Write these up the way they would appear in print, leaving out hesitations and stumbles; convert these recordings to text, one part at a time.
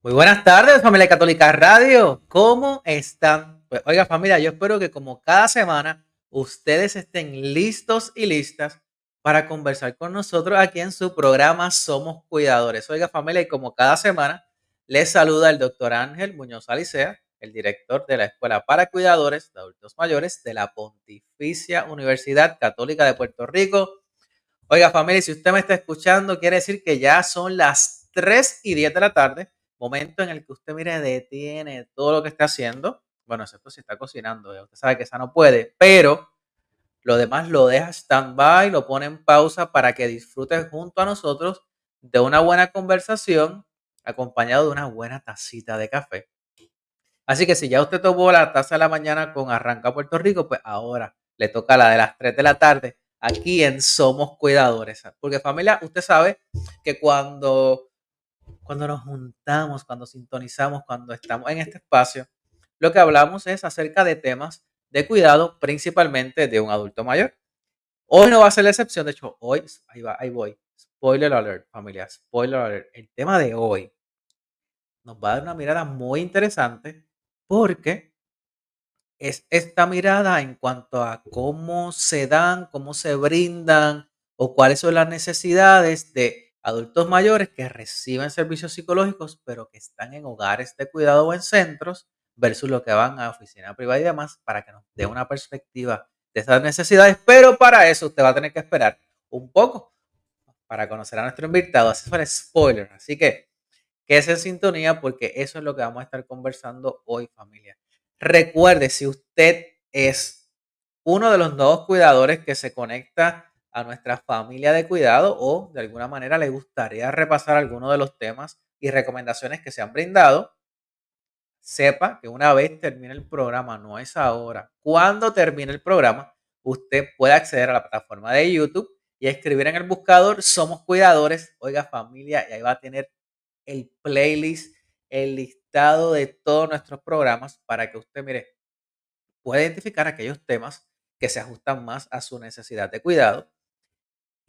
Muy buenas tardes, familia Católica Radio. ¿Cómo están? Pues, oiga, familia, yo espero que como cada semana ustedes estén listos y listas para conversar con nosotros aquí en su programa Somos Cuidadores. Oiga, familia, y como cada semana les saluda el doctor Ángel Muñoz Alicea, el director de la Escuela para Cuidadores de Adultos Mayores de la Pontificia Universidad Católica de Puerto Rico. Oiga, familia, si usted me está escuchando, quiere decir que ya son las 3:10 de la tarde, momento en el que usted, mire, detiene todo lo que está haciendo. Bueno, excepto si está cocinando, ya usted sabe que esa no puede, pero lo demás lo deja stand-by, lo pone en pausa para que disfrute junto a nosotros de una buena conversación acompañado de una buena tacita de café. Así que si ya usted tomó la taza de la mañana con Arranca Puerto Rico, pues ahora le toca la de las 3 de la tarde aquí en Somos Cuidadores. Porque familia, usted sabe que cuando nos juntamos, cuando sintonizamos, cuando estamos en este espacio, lo que hablamos es acerca de temas de cuidado, principalmente de un adulto mayor. Hoy no va a ser la excepción, de hecho, hoy, ahí voy. Spoiler alert, familia, spoiler alert. El tema de hoy nos va a dar una mirada muy interesante porque es esta mirada en cuanto a cómo se dan, cómo se brindan o cuáles son las necesidades de adultos mayores que reciben servicios psicológicos, pero que están en hogares de cuidado o en centros, versus lo que van a oficina privada y demás, para que nos dé una perspectiva de esas necesidades. Pero para eso usted va a tener que esperar un poco para conocer a nuestro invitado. Así fue el spoiler. Así que quédese en sintonía porque eso es lo que vamos a estar conversando hoy, familia. Recuerde, si usted es uno de los nuevos cuidadores que se conecta a nuestra familia de cuidado o de alguna manera le gustaría repasar algunos de los temas y recomendaciones que se han brindado, sepa que una vez termine el programa, no es ahora, cuando termine el programa, usted puede acceder a la plataforma de YouTube y escribir en el buscador Somos Cuidadores, oiga familia, y ahí va a tener el playlist, el listado de todos nuestros programas para que usted, mire, pueda identificar aquellos temas que se ajustan más a su necesidad de cuidado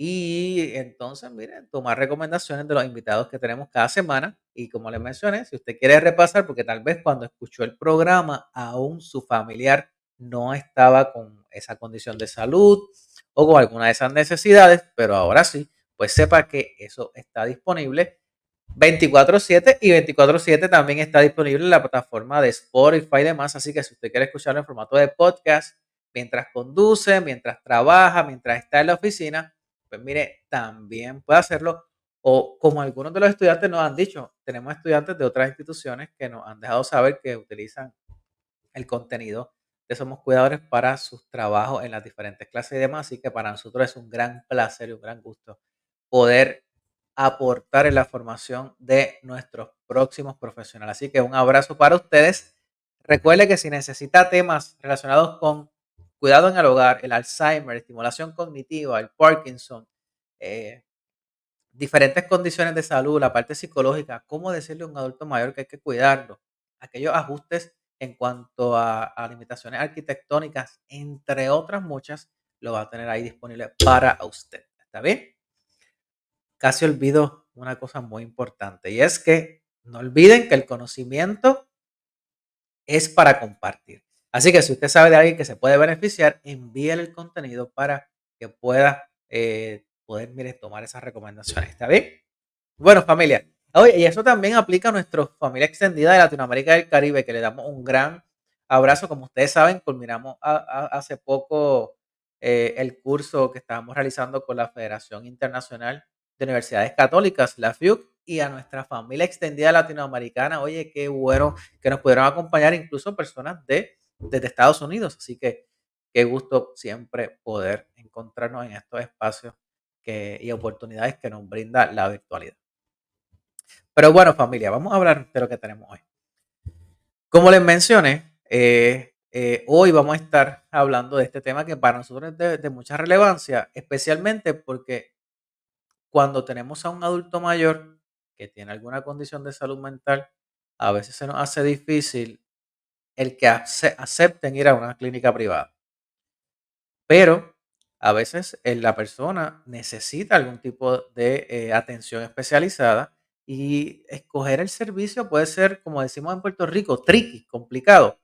y entonces, mire, tomar recomendaciones de los invitados que tenemos cada semana. Y como les mencioné, si usted quiere repasar, porque tal vez cuando escuchó el programa, aún su familiar no estaba con esa condición de salud o con alguna de esas necesidades, pero ahora sí, pues sepa que eso está disponible 24/7 y 24/7 también está disponible en la plataforma de Spotify y demás. Así que si usted quiere escucharlo en formato de podcast, mientras conduce, mientras trabaja, mientras está en la oficina, pues mire, también puede hacerlo. O como algunos de los estudiantes nos han dicho, tenemos estudiantes de otras instituciones que nos han dejado saber que utilizan el contenido de Somos Cuidadores para sus trabajos en las diferentes clases y demás. Así que para nosotros es un gran placer y un gran gusto poder aportar en la formación de nuestros próximos profesionales. Así que un abrazo para ustedes. Recuerde que si necesita temas relacionados con cuidado en el hogar, el Alzheimer, estimulación cognitiva, el Parkinson, eh, diferentes condiciones de salud, la parte psicológica, cómo decirle a un adulto mayor que hay que cuidarlo, aquellos ajustes en cuanto a limitaciones arquitectónicas, entre otras muchas, lo va a tener ahí disponible para usted. ¿Está bien? Casi olvido una cosa muy importante y es que no olviden que el conocimiento es para compartir. Así que si usted sabe de alguien que se puede beneficiar, envíele el contenido para que pueda poder, mire, tomar esas recomendaciones. ¿Está bien? Bueno, familia. Oye, y eso también aplica a nuestra familia extendida de Latinoamérica y del Caribe, que le damos un gran abrazo. Como ustedes saben, culminamos hace poco el curso que estábamos realizando con la Federación Internacional de Universidades Católicas, la FIUC, y a nuestra familia extendida latinoamericana. Oye, qué bueno que nos pudieron acompañar incluso personas desde Estados Unidos. Así que qué gusto siempre poder encontrarnos en estos espacios y oportunidades que nos brinda la virtualidad. Pero bueno, familia, vamos a hablar de lo que tenemos hoy. Como les mencioné, hoy vamos a estar hablando de este tema que para nosotros es de mucha relevancia, especialmente porque cuando tenemos a un adulto mayor que tiene alguna condición de salud mental, a veces se nos hace difícil el que acepten ir a una clínica privada. Pero a veces la persona necesita algún tipo de atención especializada Y escoger el servicio puede ser, como decimos en Puerto Rico, tricky, complicado.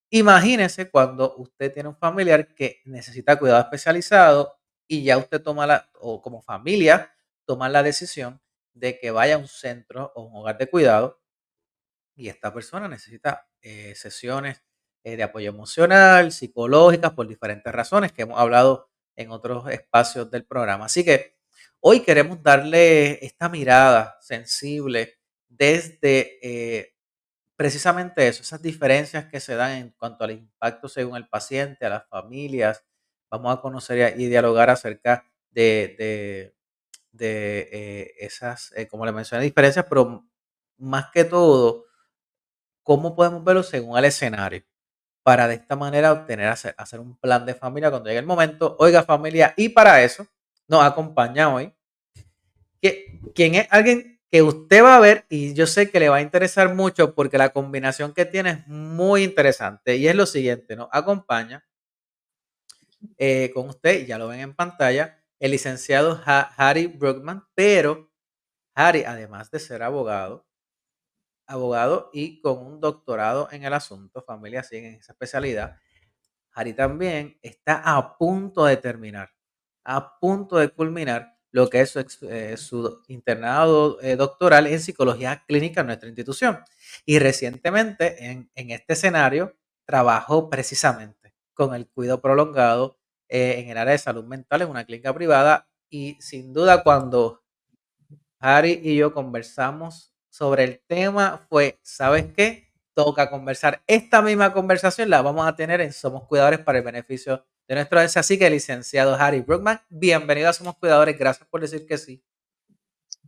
Imagínese cuando usted tiene un familiar que necesita cuidado especializado y ya usted toma o como familia, toma la decisión de que vaya a un centro o un hogar de cuidado y esta persona necesita sesiones de apoyo emocional, psicológicas, por diferentes razones que hemos hablado en otros espacios del programa. Así que hoy queremos darle esta mirada sensible desde precisamente eso, esas diferencias que se dan en cuanto al impacto según el paciente, a las familias. Vamos a conocer y dialogar acerca de esas, como le mencioné, diferencias, pero más que todo, cómo podemos verlo según el escenario, para de esta manera obtener, hacer un plan de familia cuando llegue el momento. Oiga, familia, y para eso nos acompaña hoy quien es alguien que usted va a ver y yo sé que le va a interesar mucho porque la combinación que tiene es muy interesante y es lo siguiente, nos acompaña con usted, ya lo ven en pantalla, el licenciado Harry Brookman, pero Harry, además de ser abogado y con un doctorado en el asunto, familia, así en esa especialidad, Harry también está a punto de terminar, a punto de culminar lo que es su internado doctoral en psicología clínica en nuestra institución. Y recientemente en este escenario trabajó precisamente con el cuidado prolongado en el área de salud mental en una clínica privada y sin duda cuando Harry y yo conversamos sobre el tema fue, ¿sabes qué? Toca conversar. Esta misma conversación la vamos a tener en Somos Cuidadores para el beneficio de nuestro audiencia. Así que, licenciado Harry Brookman, bienvenido a Somos Cuidadores. Gracias por decir que sí.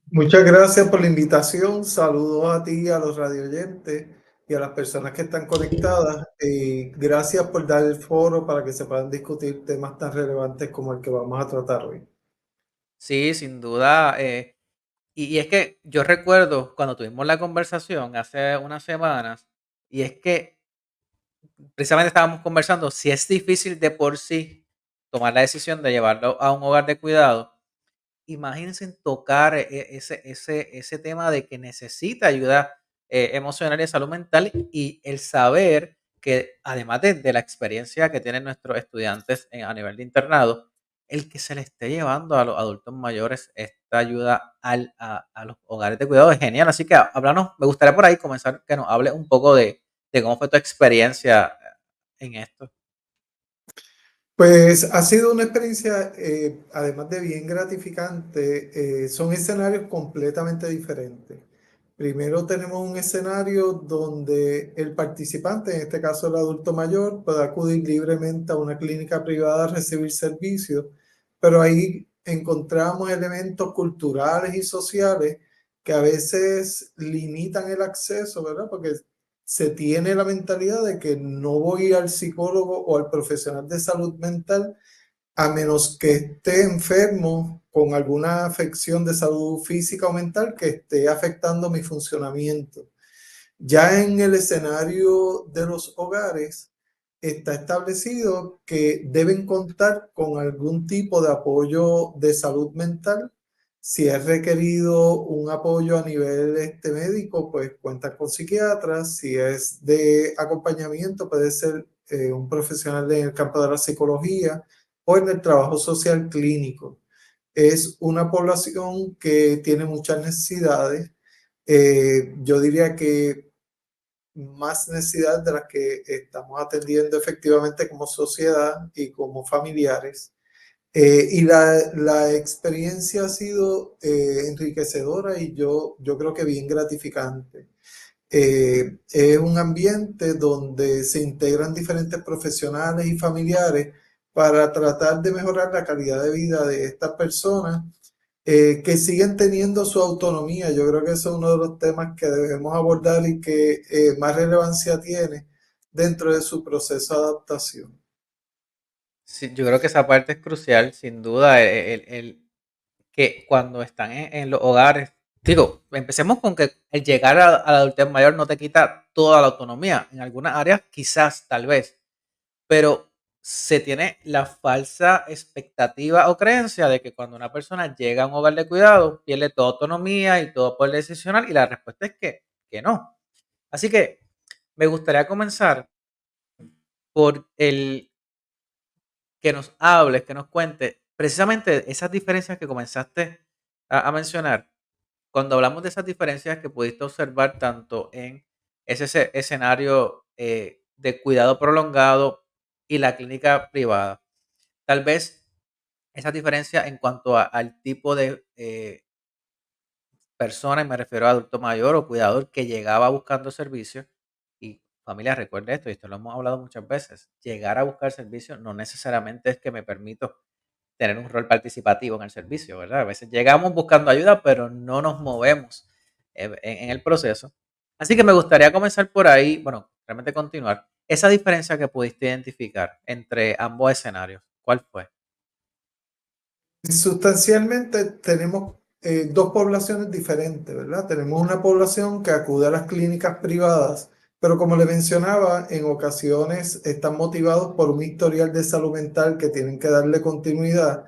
Muchas gracias por la invitación. Saludos a ti, a los radioyentes y a las personas que están conectadas. Gracias por dar el foro para que se puedan discutir temas tan relevantes como el que vamos a tratar hoy. Sí, sin duda. Y es que yo recuerdo cuando tuvimos la conversación hace unas semanas, y es que precisamente estábamos conversando si es difícil de por sí tomar la decisión de llevarlo a un hogar de cuidado. Imagínense en tocar ese tema de que necesita ayuda emocional y de salud mental y el saber que además de la experiencia que tienen nuestros estudiantes a nivel de internado, el que se le esté llevando a los adultos mayores esta ayuda a los hogares de cuidado es genial. Así que háblanos, me gustaría por ahí comenzar que nos hable un poco de cómo fue tu experiencia en esto. Pues ha sido una experiencia, además de bien gratificante, son escenarios completamente diferentes. Primero tenemos un escenario donde el participante, en este caso el adulto mayor, puede acudir libremente a una clínica privada a recibir servicios, pero ahí encontramos elementos culturales y sociales que a veces limitan el acceso, ¿verdad? Porque se tiene la mentalidad de que no voy al psicólogo o al profesional de salud mental a menos que esté enfermo con alguna afección de salud física o mental que esté afectando mi funcionamiento. Ya en el escenario de los hogares está establecido que deben contar con algún tipo de apoyo de salud mental. Si es requerido un apoyo a nivel médico, pues cuenta con psiquiatras. Si es de acompañamiento, puede ser un profesional en el campo de la psicología o en el trabajo social clínico. Es una población que tiene muchas necesidades. Yo diría que más necesidades de las que estamos atendiendo efectivamente como sociedad y como familiares. Y la experiencia ha sido enriquecedora y yo creo que bien gratificante. Es un ambiente donde se integran diferentes profesionales y familiares para tratar de mejorar la calidad de vida de estas personas que siguen teniendo su autonomía. Yo creo que eso es uno de los temas que debemos abordar y que más relevancia tiene dentro de su proceso de adaptación. Sí, yo creo que esa parte es crucial, sin duda, que cuando están en los hogares, digo, empecemos con que el llegar a la adultez mayor no te quita toda la autonomía. En algunas áreas, quizás, tal vez, pero se tiene la falsa expectativa o creencia de que cuando una persona llega a un hogar de cuidado pierde toda autonomía y todo poder decisional y la respuesta es que no. Así que me gustaría comenzar por el que nos hables, que nos cuentes precisamente esas diferencias que comenzaste a mencionar. Cuando hablamos de esas diferencias que pudiste observar tanto en ese escenario de cuidado prolongado y la clínica privada, tal vez esa diferencia en cuanto al tipo de persona, y me refiero a adulto mayor o cuidador que llegaba buscando servicio. Y familia, recuerde esto, y esto lo hemos hablado muchas veces, llegar a buscar servicio no necesariamente es que me permito tener un rol participativo en el servicio, ¿verdad? A veces llegamos buscando ayuda, pero no nos movemos en el proceso. Así que me gustaría comenzar por ahí, bueno, realmente continuar. Esa diferencia que pudiste identificar entre ambos escenarios, ¿cuál fue? Sustancialmente tenemos dos poblaciones diferentes, ¿verdad? Tenemos una población que acude a las clínicas privadas, pero como le mencionaba, en ocasiones están motivados por un historial de salud mental que tienen que darle continuidad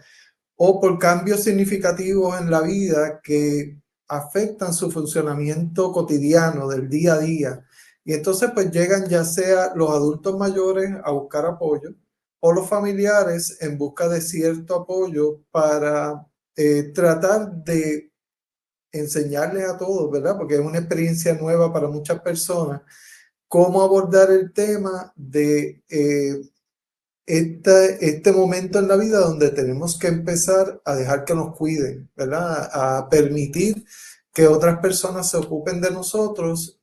o por cambios significativos en la vida que afectan su funcionamiento cotidiano del día a día. Y entonces pues llegan ya sea los adultos mayores a buscar apoyo o los familiares en busca de cierto apoyo para tratar de enseñarles a todos, ¿verdad? Porque es una experiencia nueva para muchas personas, cómo abordar el tema de este momento en la vida donde tenemos que empezar a dejar que nos cuiden, ¿verdad? A permitir que otras personas se ocupen de nosotros.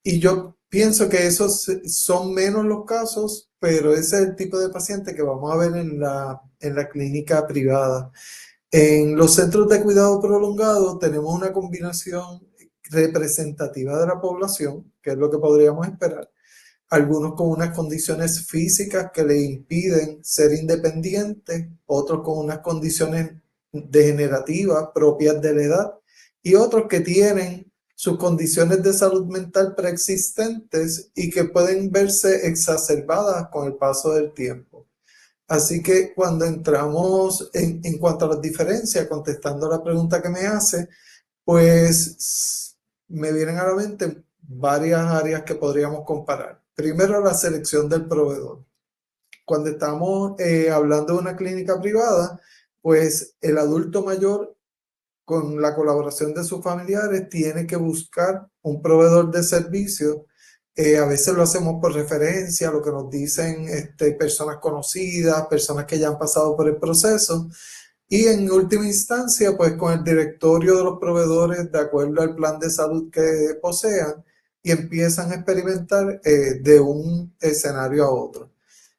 Y yo pienso que esos son menos los casos, pero ese es el tipo de paciente que vamos a ver en la clínica privada. En los centros de cuidado prolongado tenemos una combinación representativa de la población, que es lo que podríamos esperar, algunos con unas condiciones físicas que le impiden ser independientes, otros con unas condiciones degenerativas propias de la edad y otros que tienen sus condiciones de salud mental preexistentes y que pueden verse exacerbadas con el paso del tiempo. Así que cuando entramos en cuanto a las diferencias, contestando la pregunta que me hace, pues me vienen a la mente varias áreas que podríamos comparar. Primero, la selección del proveedor. Cuando estamos hablando de una clínica privada, pues el adulto mayor, con la colaboración de sus familiares, tiene que buscar un proveedor de servicios. A veces lo hacemos por referencia, lo que nos dicen personas conocidas, personas que ya han pasado por el proceso. Y en última instancia, pues con el directorio de los proveedores, de acuerdo al plan de salud que posean, y empiezan a experimentar de un escenario a otro.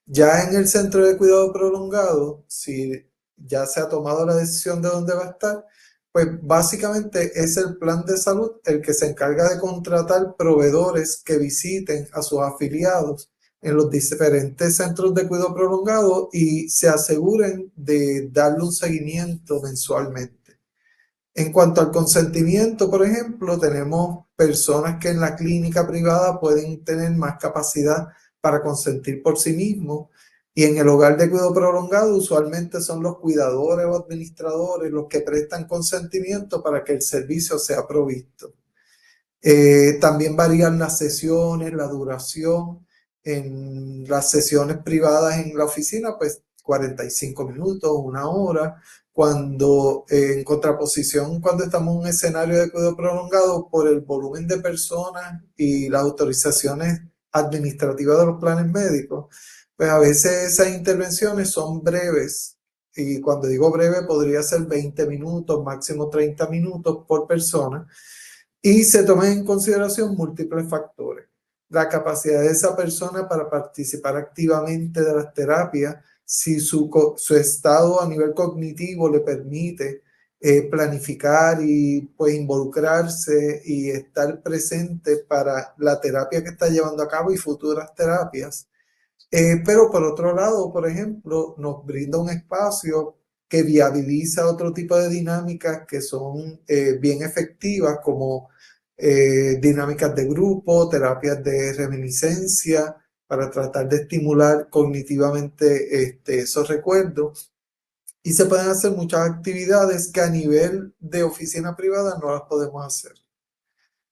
Ya en el centro de cuidado prolongado, si ya se ha tomado la decisión de dónde va a estar, pues básicamente es el plan de salud el que se encarga de contratar proveedores que visiten a sus afiliados en los diferentes centros de cuidado prolongado y se aseguren de darle un seguimiento mensualmente. En cuanto al consentimiento, por ejemplo, tenemos personas que en la clínica privada pueden tener más capacidad para consentir por sí mismos y en el hogar de cuidado prolongado usualmente son los cuidadores o administradores los que prestan consentimiento para que el servicio sea provisto. También varían las sesiones, la duración. En las sesiones privadas en la oficina, pues 45 minutos, una hora. Cuando en contraposición, cuando estamos en un escenario de cuidado prolongado, por el volumen de personas y las autorizaciones administrativas de los planes médicos, pues a veces esas intervenciones son breves. Y cuando digo breve, podría ser 20 minutos, máximo 30 minutos por persona y se toman en consideración múltiples factores. La capacidad de esa persona para participar activamente de las terapias, si su estado a nivel cognitivo le permite planificar y pues involucrarse y estar presente para la terapia que está llevando a cabo y futuras terapias. Pero por otro lado, por ejemplo, nos brinda un espacio que viabiliza otro tipo de dinámicas que son bien efectivas, como dinámicas de grupo, terapias de reminiscencia, para tratar de estimular cognitivamente esos recuerdos. Y se pueden hacer muchas actividades que a nivel de oficina privada no las podemos hacer.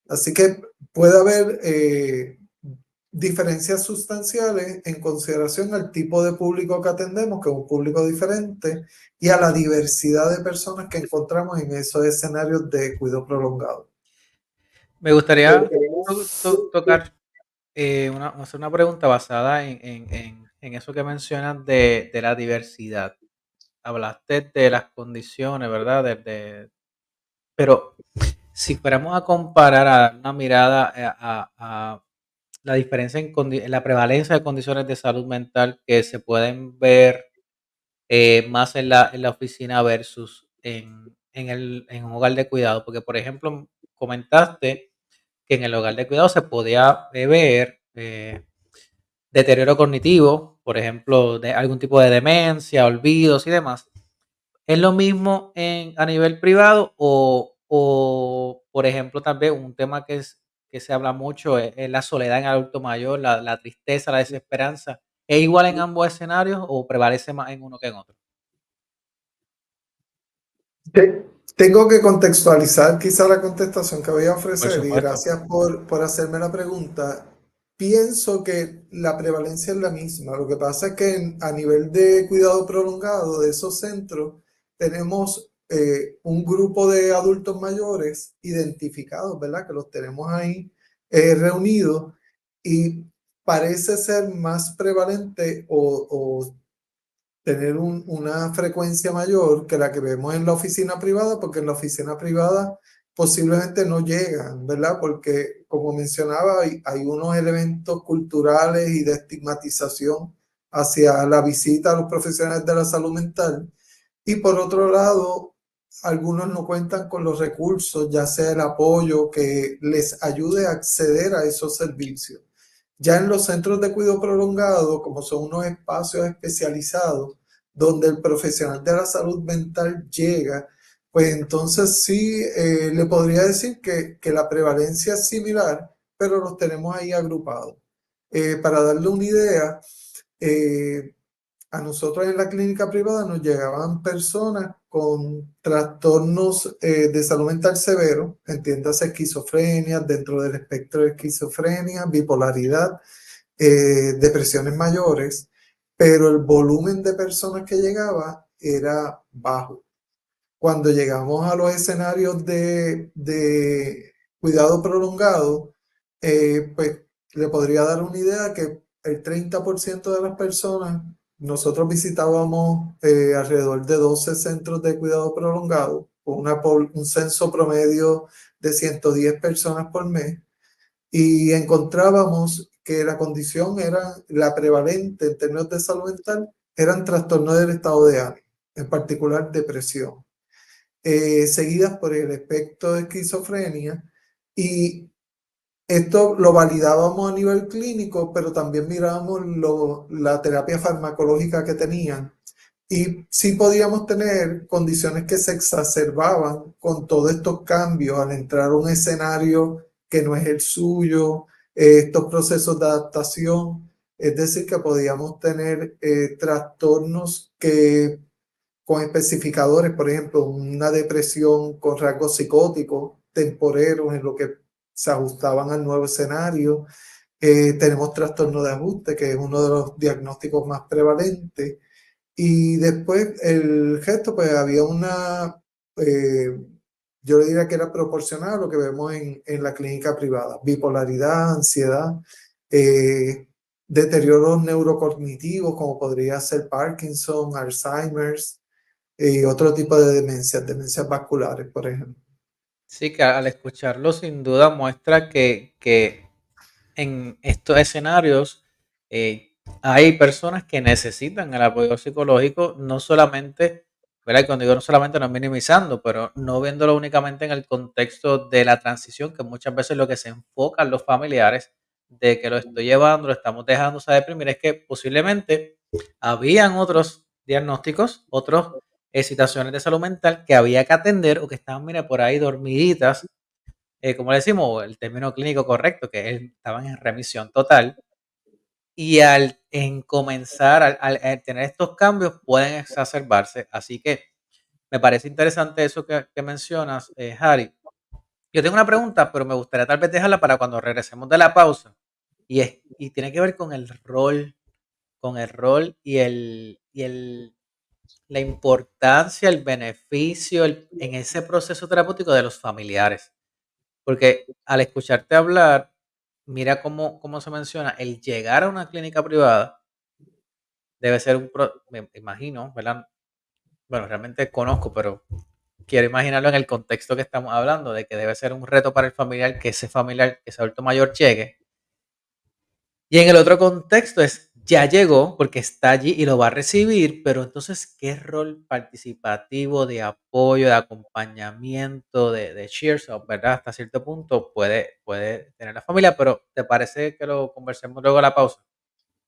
Así que puede haber diferencias sustanciales en consideración al tipo de público que atendemos, que es un público diferente, y a la diversidad de personas que encontramos en esos escenarios de cuidado prolongado. Me gustaría tocar, hacer una pregunta basada en eso que mencionas de la diversidad. Hablaste de las condiciones, ¿verdad? Pero si fuéramos a comparar, a dar una mirada a la diferencia en la prevalencia de condiciones de salud mental que se pueden ver más en la oficina versus en un hogar de cuidado, porque por ejemplo comentaste que en el hogar de cuidado se podía ver deterioro cognitivo, por ejemplo, de algún tipo de demencia, olvidos y demás. ¿Es lo mismo a nivel privado o, por ejemplo, también un tema que se habla mucho es la soledad en el adulto mayor, la tristeza, la desesperanza? ¿Es igual en ambos escenarios o prevalece más en uno que en otro? Tengo que contextualizar quizá la contestación que voy a Por ofrecer y supuesto. gracias por hacerme la pregunta. Pienso que la prevalencia es la misma. Lo que pasa es que a nivel de cuidado prolongado de esos centros tenemos un grupo de adultos mayores identificados, ¿verdad? Que los tenemos ahí reunidos y parece ser más prevalente o tener una frecuencia mayor que la que vemos en la oficina privada, porque en la oficina privada posiblemente no llegan, ¿verdad? Porque, como mencionaba, hay unos elementos culturales y de estigmatización hacia la visita a los profesionales de la salud mental. Y por otro lado, algunos no cuentan con los recursos, ya sea el apoyo que les ayude a acceder a esos servicios. Ya en los centros de cuidado prolongado, como son unos espacios especializados donde el profesional de la salud mental llega, pues entonces sí le podría decir que la prevalencia es similar, pero los tenemos ahí agrupados. Para darle una idea, eh, a nosotros en la clínica privada nos llegaban personas con trastornos de salud mental severo, entiéndase esquizofrenia, dentro del espectro de esquizofrenia, bipolaridad, depresiones mayores, pero el volumen de personas que llegaba era bajo. Cuando llegamos a los escenarios de cuidado prolongado, pues le podría dar una idea que el 30% de las personas, nosotros visitábamos alrededor de 12 centros de cuidado prolongado, con un censo promedio de 110 personas por mes, y encontrábamos que la condición era la prevalente en términos de salud mental, eran trastornos del estado de ánimo, en particular depresión, seguidas por el espectro de esquizofrenia, y esto lo validábamos a nivel clínico, pero también mirábamos la terapia farmacológica que tenían. Y sí podíamos tener condiciones que se exacerbaban con todos estos cambios al entrar a un escenario que no es el suyo, estos procesos de adaptación. Es decir, que podíamos tener trastornos que con especificadores, por ejemplo, una depresión con rasgos psicóticos temporeros en lo que se ajustaban al nuevo escenario. Tenemos trastorno de ajuste, que es uno de los diagnósticos más prevalentes. Y después el gesto, pues había eh, yo le diría que era proporcional a lo que vemos en la clínica privada. Bipolaridad, ansiedad, eh, deterioros neurocognitivos como podría ser Parkinson, Alzheimer's, y otro tipo de demencias vasculares, por ejemplo. Sí, que al escucharlo sin duda muestra que en estos escenarios hay personas que necesitan el apoyo psicológico, no solamente, ¿verdad? Y cuando digo no solamente, no es minimizando, pero no viéndolo únicamente en el contexto de la transición, que muchas veces lo que se enfocan los familiares de que lo estoy llevando, lo estamos dejando a deprimir, es que posiblemente habían otros diagnósticos, otras situaciones de salud mental que había que atender o que estaban, mira, por ahí dormiditas, como le decimos, el término clínico correcto, que estaban en remisión total, y en comenzar, al tener estos cambios, pueden exacerbarse. Así que me parece interesante eso que mencionas, Harry. Yo tengo una pregunta, pero me gustaría tal vez dejarla para cuando regresemos de la pausa. Y tiene que ver con el rol la importancia, el beneficio en ese proceso terapéutico de los familiares. Porque al escucharte hablar, mira cómo se menciona, el llegar a una clínica privada debe ser me imagino, ¿verdad? Bueno, realmente conozco, pero quiero imaginarlo en el contexto que estamos hablando, de que debe ser un reto para el familiar, que ese familiar, que ese adulto mayor llegue. Y en el otro contexto es, ya llegó porque está allí y lo va a recibir, pero entonces, ¿qué rol participativo de apoyo, de acompañamiento, de cheers up, ¿verdad? Hasta cierto punto puede tener la familia, pero ¿te parece que lo conversemos luego a la pausa?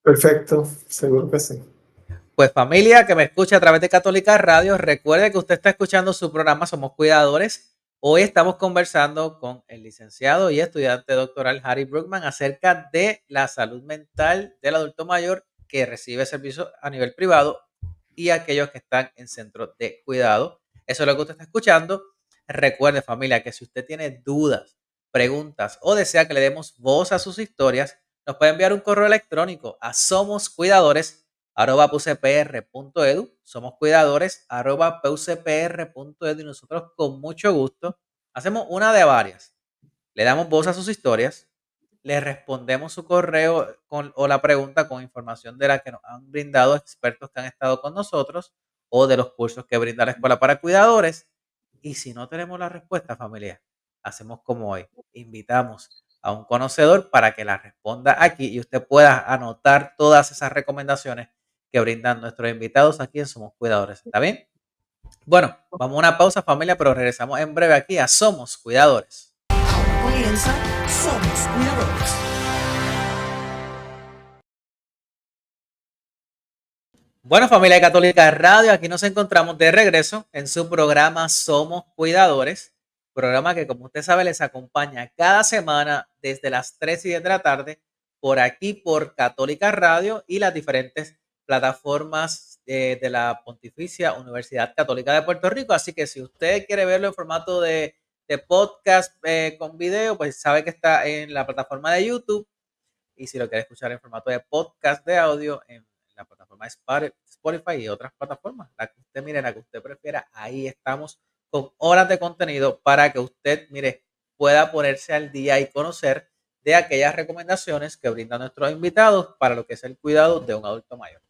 Perfecto, seguro que sí. Pues familia que me escucha a través de Católica Radio, recuerde que usted está escuchando su programa Somos Cuidadores. Hoy estamos conversando con el licenciado y estudiante doctoral Harry Brookman acerca de la salud mental del adulto mayor que recibe servicios a nivel privado y aquellos que están en centros de cuidado. Eso es lo que usted está escuchando. Recuerde familia que si usted tiene dudas, preguntas o desea que le demos voz a sus historias, nos puede enviar un correo electrónico a somoscuidadores@pucpr.edu, somos cuidadores @pucpr.edu y nosotros con mucho gusto hacemos una de varias. Le damos voz a sus historias, le respondemos su correo o la pregunta con información de la que nos han brindado expertos que han estado con nosotros o de los cursos que brinda la Escuela para Cuidadores. Y si no tenemos la respuesta, familia, hacemos como hoy. Invitamos a un conocedor para que la responda aquí y usted pueda anotar todas esas recomendaciones que brindan nuestros invitados aquí en Somos Cuidadores. ¿Está bien? Bueno, vamos a una pausa, familia, pero regresamos en breve aquí a Somos Cuidadores. Ahora comienza Somos Cuidadores. Bueno, familia Católica Radio, aquí nos encontramos de regreso en su programa Somos Cuidadores, programa que como usted sabe les acompaña cada semana desde las 3 y 10 de la tarde por aquí por Católica Radio y las diferentes plataformas de la Pontificia Universidad Católica de Puerto Rico. Así que si usted quiere verlo en formato de podcast con video, pues sabe que está en la plataforma de YouTube y si lo quiere escuchar en formato de podcast de audio en la plataforma de Spotify y otras plataformas, la que usted mire, la que usted prefiera, ahí estamos con horas de contenido para que usted, mire, pueda ponerse al día y conocer de aquellas recomendaciones que brindan nuestros invitados para lo que es el cuidado de un adulto mayor.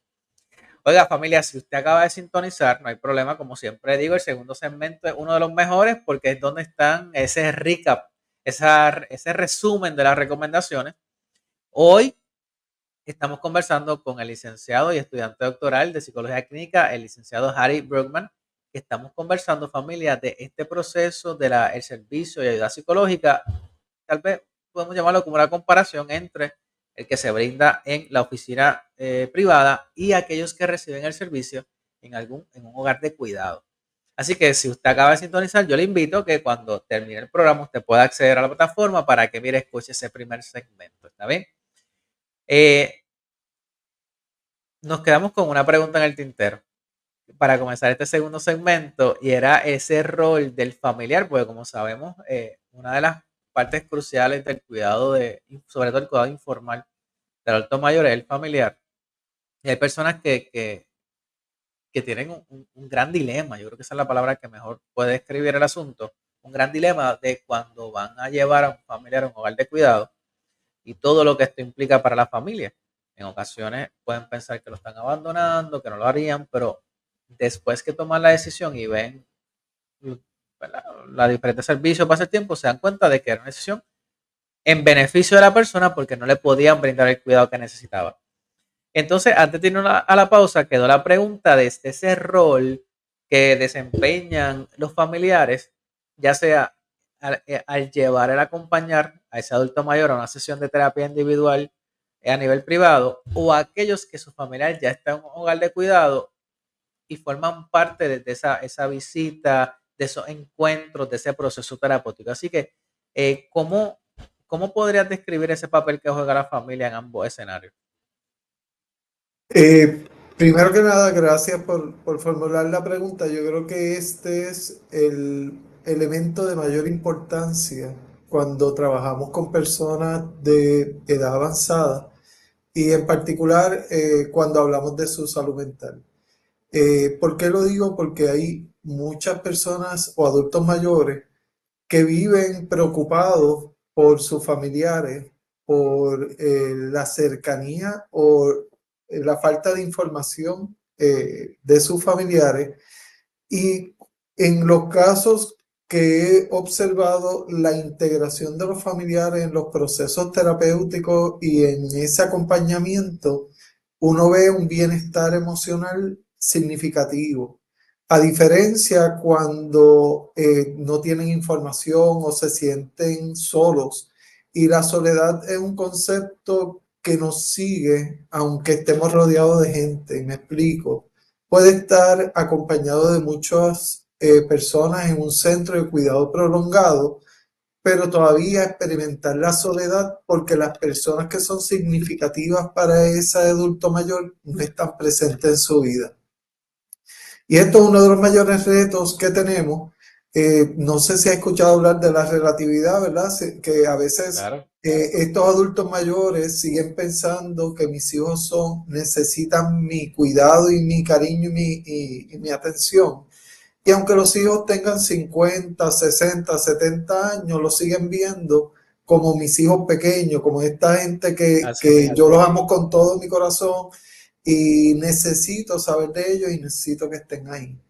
Oiga, familia, si usted acaba de sintonizar, no hay problema, como siempre digo, el segundo segmento es uno de los mejores porque es donde están ese recap, ese resumen de las recomendaciones. Hoy estamos conversando con el licenciado y estudiante doctoral de psicología clínica, el licenciado Harry Brookman, que estamos conversando, familia, de este proceso del servicio y ayuda psicológica. Tal vez podemos llamarlo como una comparación entre el que se brinda en la oficina privada y aquellos que reciben el servicio en un hogar de cuidado. Así que si usted acaba de sintonizar, yo le invito a que cuando termine el programa usted pueda acceder a la plataforma para que mire, escuche ese primer segmento. ¿Está bien? Eh, Nos quedamos con una pregunta en el tintero para comenzar este segundo segmento y era ese rol del familiar, porque como sabemos, una de las partes cruciales del cuidado sobre todo el cuidado informal del adulto mayor es el familiar. Y hay personas que tienen un gran dilema, yo creo que esa es la palabra que mejor puede describir el asunto, un gran dilema de cuando van a llevar a un familiar a un hogar de cuidado y todo lo que esto implica para la familia. En ocasiones pueden pensar que lo están abandonando, que no lo harían, pero después que toman la decisión y ven, ¿verdad?, los diferentes servicios para ese tiempo, se dan cuenta de que era una decisión en beneficio de la persona porque no le podían brindar el cuidado que necesitaba. Entonces, antes de irnos a la pausa, quedó la pregunta de ese rol que desempeñan los familiares, ya sea al llevar, al acompañar a ese adulto mayor a una sesión de terapia individual a nivel privado, o aquellos que su familiar ya está en un hogar de cuidado y forman parte de esa visita, de esos encuentros, de ese proceso terapéutico. Así que, ¿cómo podrías describir ese papel que juega la familia en ambos escenarios? Primero que nada, gracias por formular la pregunta. Yo creo que este es el elemento de mayor importancia cuando trabajamos con personas de edad avanzada y en particular cuando hablamos de su salud mental. ¿Por qué lo digo? Porque hay muchas personas o adultos mayores que viven preocupados por sus familiares, por la cercanía o la falta de información de sus familiares. Y en los casos que he observado la integración de los familiares en los procesos terapéuticos y en ese acompañamiento, uno ve un bienestar emocional significativo. A diferencia cuando no tienen información o se sienten solos. Y la soledad es un concepto que nos sigue aunque estemos rodeados de gente. Me explico. Puede estar acompañado de muchas personas en un centro de cuidado prolongado, pero todavía experimentar la soledad porque las personas que son significativas para ese adulto mayor no están presentes en su vida. Y esto es uno de los mayores retos que tenemos. No sé si ha escuchado hablar de la relatividad, ¿verdad? Que a veces Claro. estos adultos mayores siguen pensando que mis hijos necesitan mi cuidado y mi cariño y mi atención. Y aunque los hijos tengan 50, 60, 70 años, los siguen viendo como mis hijos pequeños, como esta gente Así que mismo. yo los amo con todo mi corazón y necesito saber de ellos y necesito que estén ahí.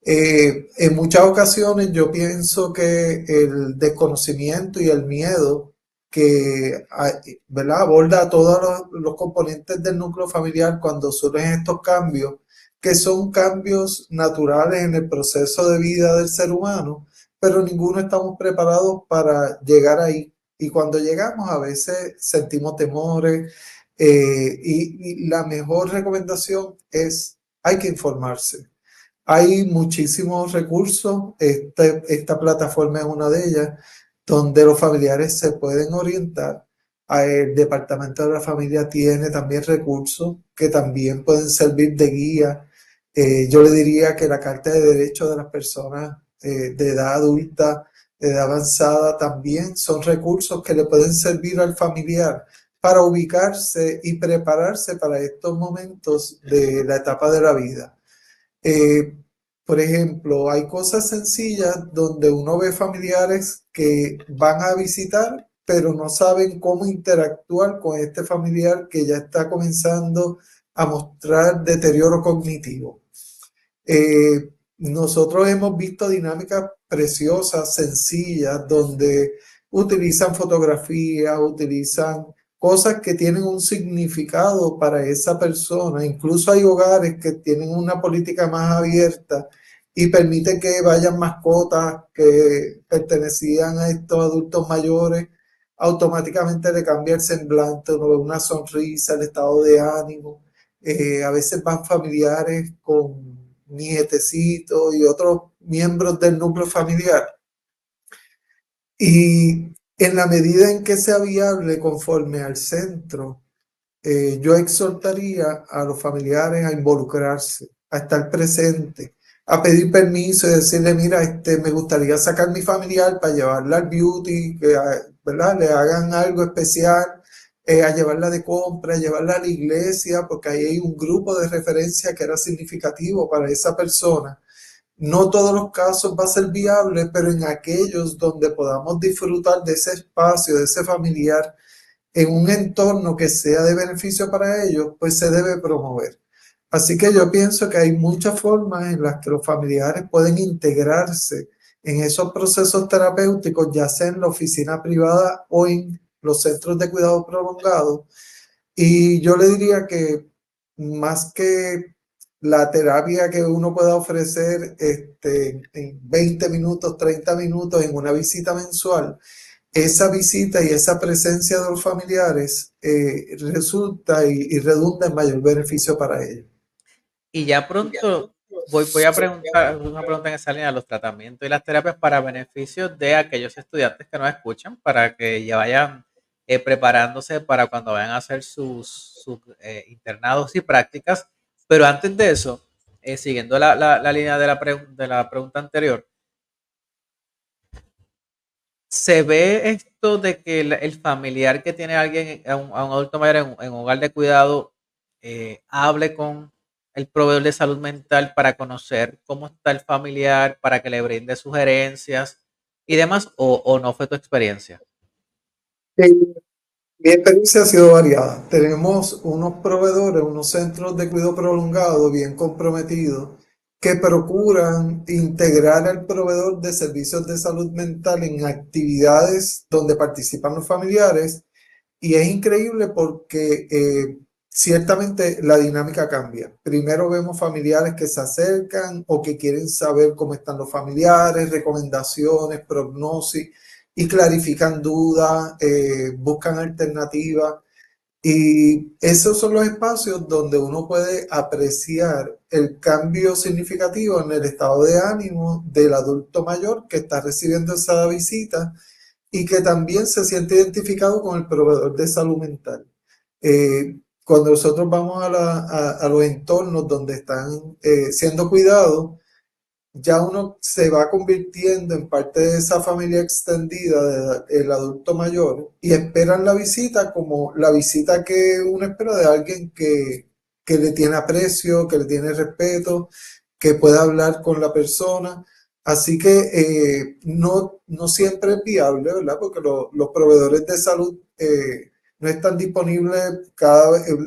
En muchas ocasiones yo pienso que el desconocimiento y el miedo que ¿verdad? Aborda a todos los componentes del núcleo familiar cuando surgen estos cambios, que son cambios naturales en el proceso de vida del ser humano, pero ninguno estamos preparados para llegar ahí. Y cuando llegamos a veces sentimos temores y la mejor recomendación es hay que informarse. Hay muchísimos recursos, esta plataforma es una de ellas, donde los familiares se pueden orientar. El Departamento de la Familia tiene también recursos que también pueden servir de guía. Yo le diría que la Carta de Derechos de las Personas de edad adulta, de edad avanzada, también son recursos que le pueden servir al familiar para ubicarse y prepararse para estos momentos de la etapa de la vida. Eh, por ejemplo, hay cosas sencillas donde uno ve familiares que van a visitar, pero no saben cómo interactuar con este familiar que ya está comenzando a mostrar deterioro cognitivo. Nosotros hemos visto dinámicas preciosas, sencillas, donde utilizan fotografías, utilizan cosas que tienen un significado para esa persona. Incluso hay hogares que tienen una política más abierta y permiten que vayan mascotas que pertenecían a estos adultos mayores. Automáticamente le cambia el semblante, uno ve una sonrisa, el estado de ánimo. A veces van familiares con nietecitos y otros miembros del núcleo familiar. Y en la medida en que sea viable conforme al centro, yo exhortaría a los familiares a involucrarse, a estar presentes, a pedir permiso y decirle, mira, me gustaría sacar mi familiar para llevarla al beauty, que ¿verdad? Le hagan algo especial, a llevarla de compra, a llevarla a la iglesia, porque ahí hay un grupo de referencia que era significativo para esa persona. No todos los casos va a ser viable, pero en aquellos donde podamos disfrutar de ese espacio, de ese familiar, en un entorno que sea de beneficio para ellos, pues se debe promover. Así que yo pienso que hay muchas formas en las que los familiares pueden integrarse en esos procesos terapéuticos, ya sea en la oficina privada o en los centros de cuidado prolongado. Y yo le diría que más que la terapia que uno pueda ofrecer en 20 minutos, 30 minutos en una visita mensual, esa visita y esa presencia de los familiares resulta y redunda en mayor beneficio para ellos. Y ya pronto voy a preguntar una pregunta en esa línea, los tratamientos y las terapias para beneficio de aquellos estudiantes que nos escuchan, para que ya vayan preparándose para cuando vayan a hacer sus internados y prácticas. Pero antes de eso, siguiendo la línea de la pregunta anterior, se ve esto de que el familiar que tiene a alguien, a un adulto mayor en un hogar de cuidado, hable con el proveedor de salud mental para conocer cómo está el familiar, para que le brinde sugerencias y demás, o no fue tu experiencia. Eh, Mi experiencia ha sido variada. Tenemos unos proveedores, unos centros de cuidado prolongado bien comprometidos que procuran integrar al proveedor de servicios de salud mental en actividades donde participan los familiares, y es increíble porque ciertamente la dinámica cambia. Primero vemos familiares que se acercan o que quieren saber cómo están los familiares, recomendaciones, prognosis, y clarifican dudas, buscan alternativas. Y esos son los espacios donde uno puede apreciar el cambio significativo en el estado de ánimo del adulto mayor que está recibiendo esa visita y que también se siente identificado con el proveedor de salud mental. Cuando nosotros vamos a los entornos donde están siendo cuidados, ya uno se va convirtiendo en parte de esa familia extendida del adulto mayor y esperan la visita como la visita que uno espera de alguien que le tiene aprecio, que le tiene respeto, que pueda hablar con la persona. Así que no siempre es viable, ¿verdad? Porque los proveedores de salud no están disponibles,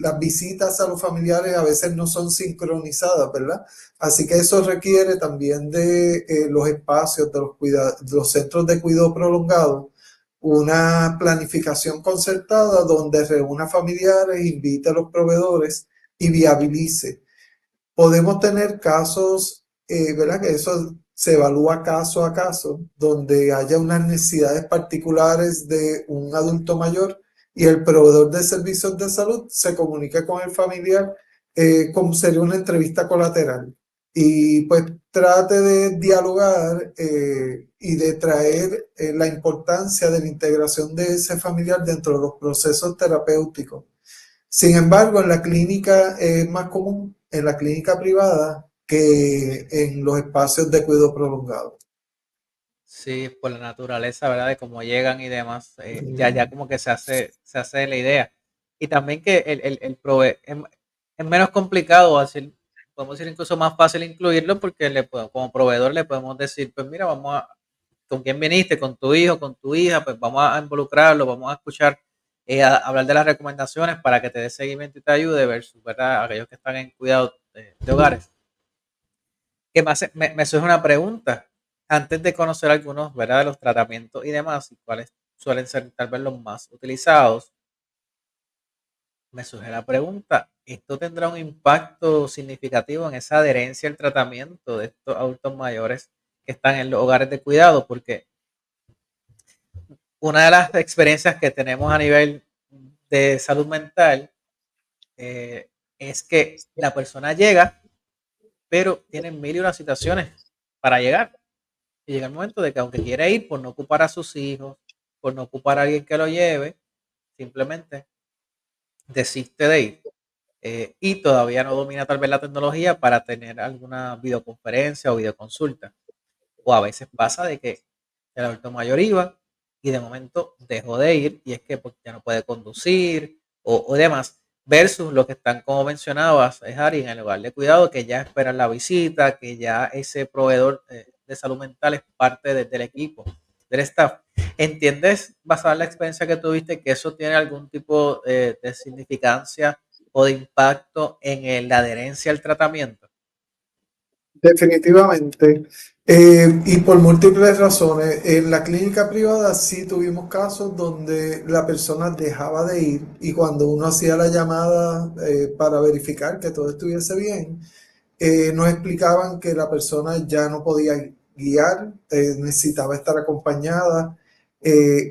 las visitas a los familiares a veces no son sincronizadas, ¿verdad? Así que eso requiere también de los espacios de los centros de cuidado prolongado, una planificación concertada donde reúna familiares, invite a los proveedores y viabilice. Podemos tener casos, ¿verdad? Que eso se evalúa caso a caso, donde haya unas necesidades particulares de un adulto mayor y el proveedor de servicios de salud se comunique con el familiar, como sería una entrevista colateral. Y pues trate de dialogar y de traer la importancia de la integración de ese familiar dentro de los procesos terapéuticos. Sin embargo, en la clínica es más común, en la clínica privada, que en los espacios de cuidado prolongado. Sí, por la naturaleza, ¿verdad? De cómo llegan y demás, ya como que se hace la idea. Y también que es menos complicado, así, podemos decir incluso más fácil incluirlo porque como proveedor le podemos decir, pues mira, ¿con quién viniste? ¿Con tu hijo? ¿Con tu hija? Pues vamos a involucrarlo, vamos a escuchar, a hablar de las recomendaciones para que te dé seguimiento y te ayude, versus, ¿verdad? Aquellos que están en cuidado de hogares. Que me surge una pregunta. Antes de conocer algunos, ¿verdad? De los tratamientos y demás, y cuáles suelen ser tal vez los más utilizados, me surge la pregunta, ¿esto tendrá un impacto significativo en esa adherencia al tratamiento de estos adultos mayores que están en los hogares de cuidado? Porque una de las experiencias que tenemos a nivel de salud mental es que la persona llega, pero tiene mil y una situaciones para llegar. Y llega el momento de que aunque quiere ir por no ocupar a sus hijos, por no ocupar a alguien que lo lleve, simplemente desiste de ir. Y todavía no domina tal vez la tecnología para tener alguna videoconferencia o videoconsulta. O a veces pasa de que el adulto mayor iba y de momento dejó de ir y es que pues, ya no puede conducir o demás. Versus lo que están, como mencionabas, es Ari, en el hogar de cuidado, que ya esperan la visita, que ya ese proveedor de salud mental es parte del equipo, del staff. ¿Entiendes, basado en la experiencia que tuviste, que eso tiene algún tipo de significancia o de impacto en la adherencia al tratamiento? Definitivamente. Y por múltiples razones. En la clínica privada sí tuvimos casos donde la persona dejaba de ir y cuando uno hacía la llamada para verificar que todo estuviese bien, nos explicaban que la persona ya no podía guiar, necesitaba estar acompañada,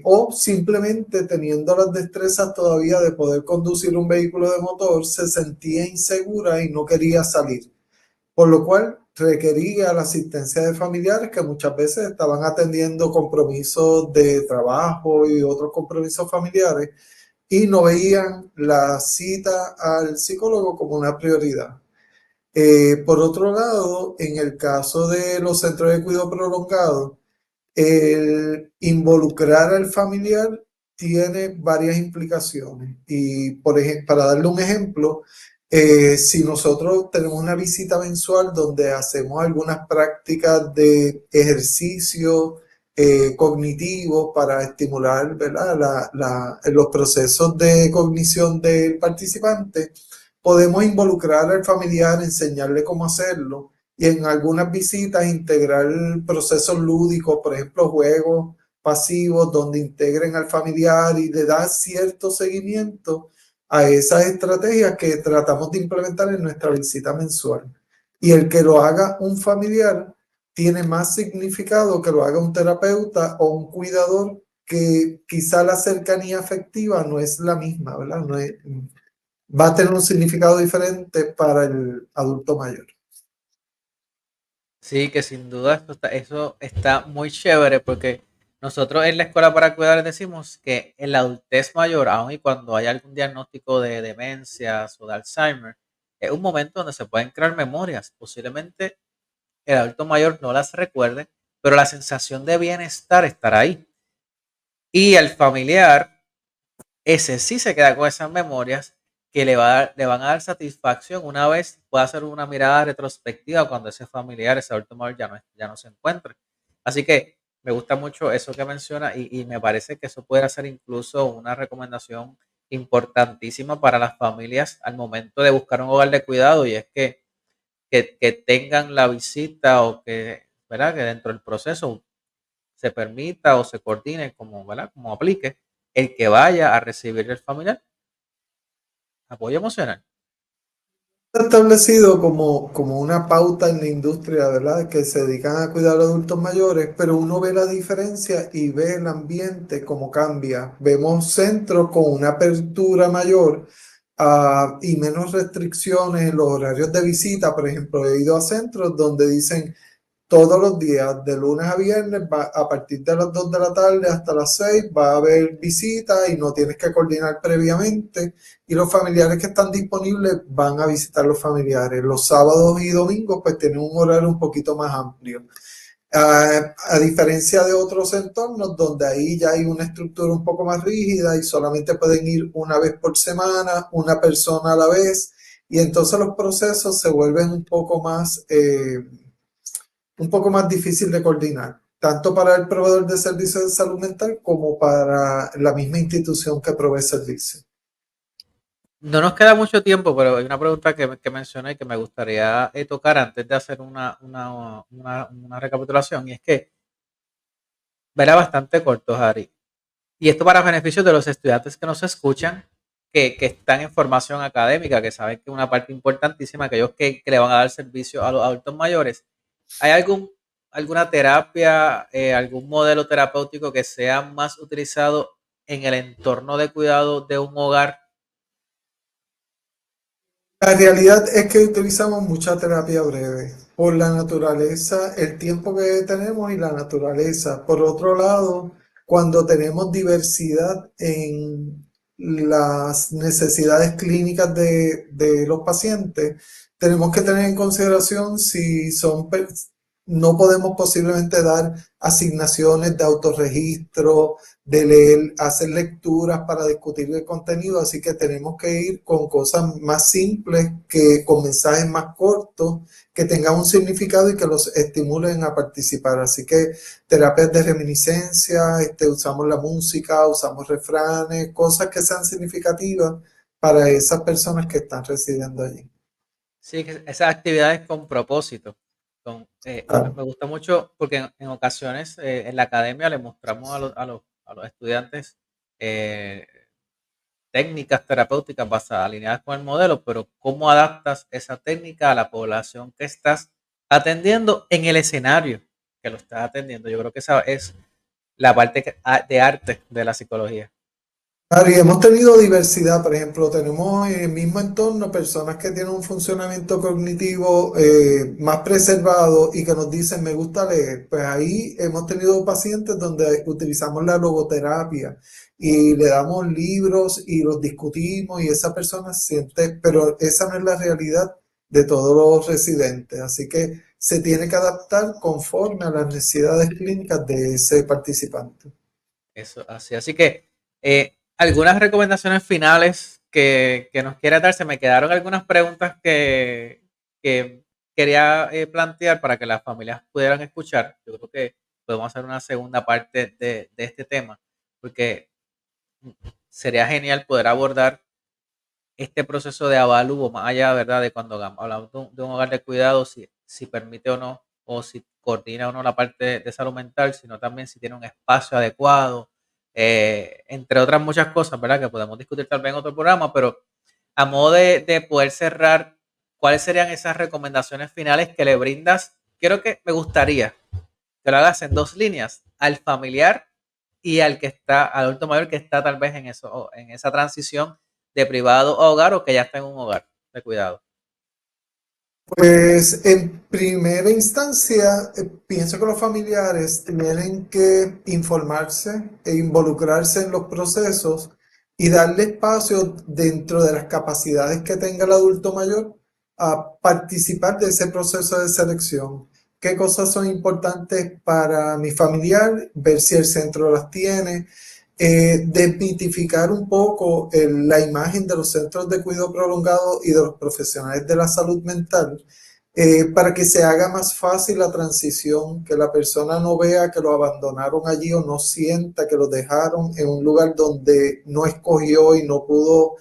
o simplemente teniendo las destrezas todavía de poder conducir un vehículo de motor, se sentía insegura y no quería salir. Por lo cual requería la asistencia de familiares que muchas veces estaban atendiendo compromisos de trabajo y otros compromisos familiares y no veían la cita al psicólogo como una prioridad. Por otro lado, en el caso de los centros de cuidado prolongado, el involucrar al familiar tiene varias implicaciones. Y por ejemplo, para darle un ejemplo, si nosotros tenemos una visita mensual donde hacemos algunas prácticas de ejercicio cognitivo para estimular, ¿verdad? Los procesos de cognición del participante, podemos involucrar al familiar, enseñarle cómo hacerlo y en algunas visitas integrar procesos lúdicos, por ejemplo, juegos pasivos donde integren al familiar y le da cierto seguimiento a esas estrategias que tratamos de implementar en nuestra visita mensual. Y el que lo haga un familiar tiene más significado que lo haga un terapeuta o un cuidador, que quizá la cercanía afectiva no es la misma, ¿verdad? No es, va a tener un significado diferente para el adulto mayor. Sí, que sin duda eso está muy chévere porque nosotros en la escuela para cuidar decimos que en la adultez mayor, aun y cuando hay algún diagnóstico de demencias o de Alzheimer, es un momento donde se pueden crear memorias. Posiblemente el adulto mayor no las recuerde, pero la sensación de bienestar estará ahí. Y al familiar, ese sí se queda con esas memorias que le van a dar satisfacción una vez pueda hacer una mirada retrospectiva cuando ese familiar, ese adulto mayor ya no se encuentre. Así que me gusta mucho eso que menciona y me parece que eso puede ser incluso una recomendación importantísima para las familias al momento de buscar un hogar de cuidado y es que tengan la visita o que, ¿verdad? Que dentro del proceso se permita o se coordine como, ¿verdad? Como aplique el que vaya a recibir el familiar apoyo emocional. Establecido como una pauta en la industria, ¿verdad? Que se dedican a cuidar a los adultos mayores, pero uno ve la diferencia y ve el ambiente cómo cambia. Vemos centros con una apertura mayor y menos restricciones en los horarios de visita. Por ejemplo, he ido a centros donde dicen todos los días, de lunes a viernes, a partir de las 2 de la tarde hasta las 6, va a haber visitas y no tienes que coordinar previamente. Y los familiares que están disponibles van a visitar los familiares. Los sábados y domingos, pues tienen un horario un poquito más amplio. A diferencia de otros entornos donde ahí ya hay una estructura un poco más rígida y solamente pueden ir una vez por semana, una persona a la vez, y entonces los procesos se vuelven un poco más difícil de coordinar, tanto para el proveedor de servicios de salud mental como para la misma institución que provee servicios. No nos queda mucho tiempo, pero hay una pregunta que mencioné y que me gustaría tocar antes de hacer una recapitulación, y es que verá bastante corto, Harry. Y esto para beneficio de los estudiantes que nos escuchan, que están en formación académica, que saben que una parte importantísima, aquellos que le van a dar servicio a los adultos mayores. ¿Hay alguna terapia, algún modelo terapéutico que sea más utilizado en el entorno de cuidado de un hogar? La realidad es que utilizamos mucha terapia breve por la naturaleza, el tiempo que tenemos y la naturaleza. Por otro lado, cuando tenemos diversidad en las necesidades clínicas de los pacientes, tenemos que tener en consideración si no podemos posiblemente dar asignaciones de autorregistro, de leer, hacer lecturas para discutir el contenido, así que tenemos que ir con cosas más simples, con mensajes más cortos, que tengan un significado y que los estimulen a participar. Así que terapias de reminiscencia, usamos la música, usamos refranes, cosas que sean significativas para esas personas que están residiendo allí. Sí, que esas actividades con propósito. Me gusta mucho porque en ocasiones en la academia le mostramos a los estudiantes eh, técnicas terapéuticas basadas, alineadas con el modelo, pero cómo adaptas esa técnica a la población que estás atendiendo en el escenario que lo estás atendiendo. Yo creo que esa es la parte de arte de la psicología. Claro, y hemos tenido diversidad, por ejemplo, tenemos en el mismo entorno personas que tienen un funcionamiento cognitivo más preservado y que nos dicen, me gusta leer. Pues ahí hemos tenido pacientes donde utilizamos la logoterapia y le damos libros y los discutimos y esa persona siente, pero esa no es la realidad de todos los residentes. Así que se tiene que adaptar conforme a las necesidades clínicas de ese participante. Eso, así que algunas recomendaciones finales que nos quiera dar. Se me quedaron algunas preguntas que quería plantear para que las familias pudieran escuchar. Yo creo que podemos hacer una segunda parte de este tema, porque sería genial poder abordar este proceso de avalúo más allá, ¿verdad? De cuando hablamos de un hogar de cuidado, si permite o no, o si coordina o no la parte de salud mental, sino también si tiene un espacio adecuado, entre otras muchas cosas, ¿verdad? Que podemos discutir tal vez en otro programa, pero a modo de poder cerrar, ¿cuáles serían esas recomendaciones finales que le brindas? Creo que me gustaría que lo hagas en dos líneas, al familiar y al al adulto mayor que está tal vez en esa transición de privado a hogar o que ya está en un hogar de cuidado. Pues en primera instancia, pienso que los familiares tienen que informarse e involucrarse en los procesos y darle espacio dentro de las capacidades que tenga el adulto mayor a participar de ese proceso de selección. ¿Qué cosas son importantes para mi familiar? Ver si el centro las tiene. Desmitificar un poco la imagen de los centros de cuidado prolongado y de los profesionales de la salud mental para que se haga más fácil la transición, que la persona no vea que lo abandonaron allí o no sienta que lo dejaron en un lugar donde no escogió y no pudo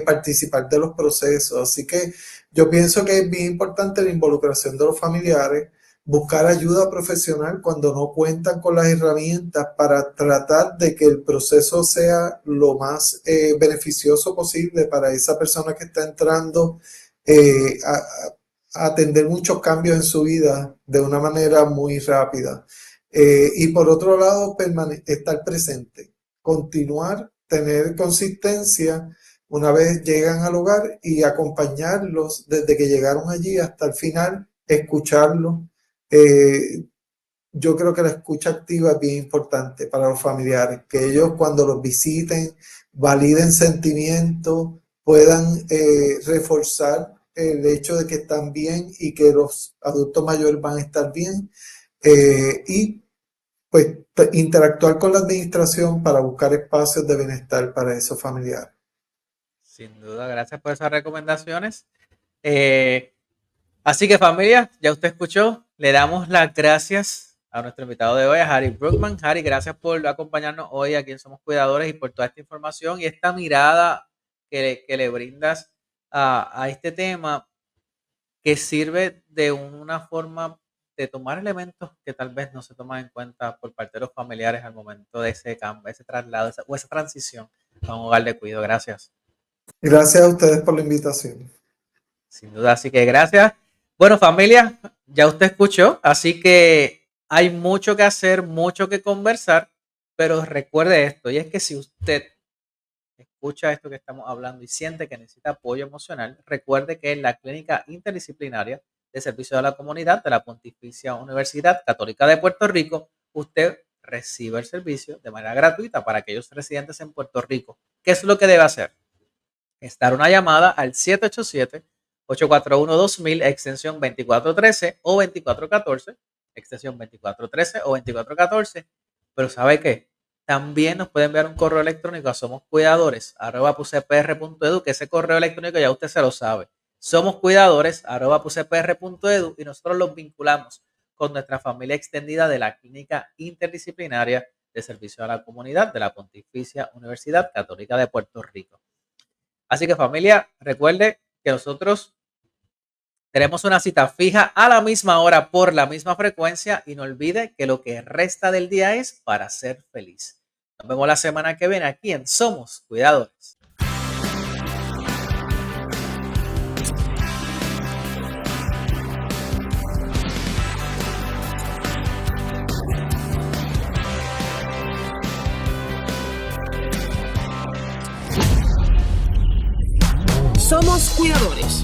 participar de los procesos. Así que yo pienso que es bien importante la involucración de los familiares, buscar ayuda profesional cuando no cuentan con las herramientas para tratar de que el proceso sea lo más beneficioso posible para esa persona que está entrando a atender muchos cambios en su vida de una manera muy rápida. Y por otro lado, estar presente, continuar, tener consistencia una vez llegan al hogar y acompañarlos desde que llegaron allí hasta el final, escucharlos. Yo creo que la escucha activa es bien importante para los familiares, que ellos cuando los visiten validen sentimientos, puedan reforzar el hecho de que están bien y que los adultos mayores van a estar bien y pues interactuar con la administración para buscar espacios de bienestar para esos familiares. Sin duda, gracias por esas recomendaciones. Así que familia, ya usted escuchó, le damos las gracias a nuestro invitado de hoy, a Harry Brookman. Harry, gracias por acompañarnos hoy aquí en Somos Cuidadores y por toda esta información y esta mirada que le brindas a este tema, que sirve de una forma de tomar elementos que tal vez no se toman en cuenta por parte de los familiares al momento de ese cambio, ese traslado o esa transición a un hogar de cuidado. Gracias. Gracias a ustedes por la invitación. Sin duda, así que gracias. Bueno, familia, ya usted escuchó, así que hay mucho que hacer, mucho que conversar, pero recuerde esto, y es que si usted escucha esto que estamos hablando y siente que necesita apoyo emocional, recuerde que en la Clínica Interdisciplinaria de Servicio a la Comunidad de la Pontificia Universidad Católica de Puerto Rico, usted recibe el servicio de manera gratuita para aquellos residentes en Puerto Rico. ¿Qué es lo que debe hacer? Dar una llamada al 787-841-2000, extensión 2413 o 2414, extensión 2413 o 2414. Pero ¿sabe qué? También nos puede enviar un correo electrónico a somoscuidadores@pucpr.edu, que ese correo electrónico ya usted se lo sabe. Somoscuidadores@pucpr.edu y nosotros los vinculamos con nuestra familia extendida de la Clínica Interdisciplinaria de Servicio a la Comunidad de la Pontificia Universidad Católica de Puerto Rico. Así que familia, recuerde que nosotros tenemos una cita fija a la misma hora por la misma frecuencia y no olvide que lo que resta del día es para ser feliz. Nos vemos la semana que viene aquí en Somos Cuidadores. Somos cuidadores.